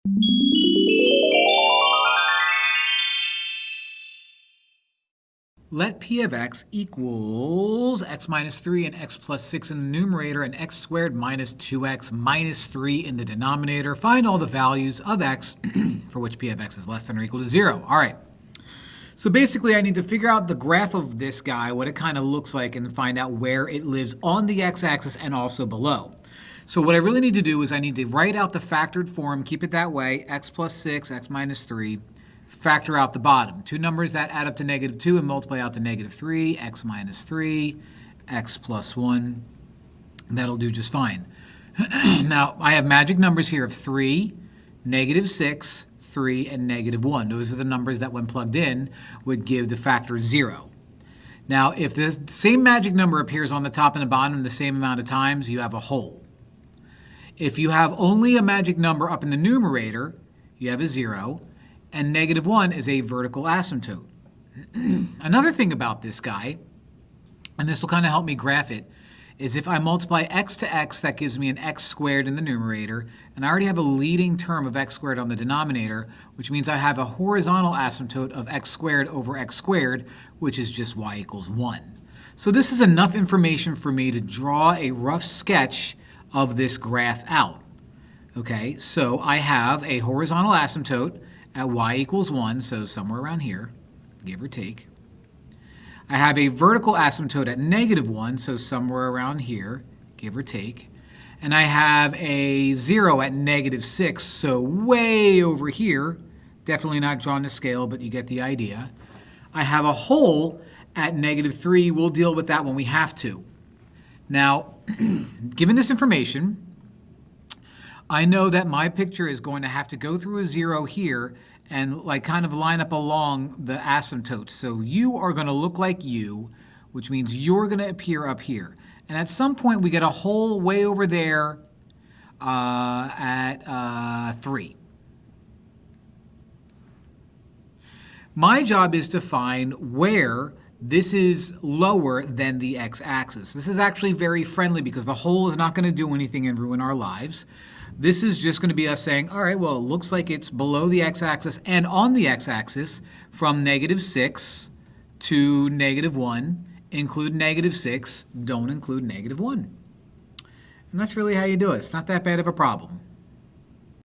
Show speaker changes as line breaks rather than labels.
Let P of x equals x minus 3 and x plus 6 in the numerator and x squared minus 2x minus 3 in the denominator. Find all the values of x for which P of x is less than or equal to 0. All right. So basically, I need to figure out the graph of this guy, what it kind of looks like, and find out where it lives on the x-axis and also below. So what I really need to do is I need to write out the factored form, keep it that way, x plus 6, x minus 3. Factor out the bottom. Two numbers that add up to -2 and multiply out to -3, x minus 3, x plus 1. That'll do just fine. Now, I have magic numbers here of 3, -6, 3, and -1. Those are the numbers that, when plugged in, would give the factor 0. Now, if the same magic number appears on the top and the bottom the same amount of times, you have a whole. If you have only a magic number up in the numerator, you have a 0. And -1 is a vertical asymptote. Another thing about this guy, and this will kind of help me graph it, is if I multiply x to x, that gives me an x squared in the numerator, and I already have a leading term of x squared on the denominator, which means I have a horizontal asymptote of x squared over x squared, which is just y equals 1. So this is enough information for me to draw a rough sketch of this graph out. Okay, so I have a horizontal asymptote at y equals 1, so somewhere around here, give or take. I have a vertical asymptote at -1, so somewhere around here, give or take. And I have a 0 at -6, so way over here. Definitely not drawn to scale, but you get the idea. I have a hole at -3. We'll deal with that when we have to. Now, given this information, I know that my picture is going to have to go through a 0 here and kind of line up along the asymptotes. So you are going to look like you, which means you're going to appear up here. And at some point, we get a hole way over there at 3. My job is to find where this is lower than the x-axis. This is actually very friendly because the hole is not going to do anything and ruin our lives. This is just going to be us saying, all right, well, it looks like it's below the x-axis and on the x-axis from -6 to -1. Include -6, don't include -1. And that's really how you do it. It's not that bad of a problem.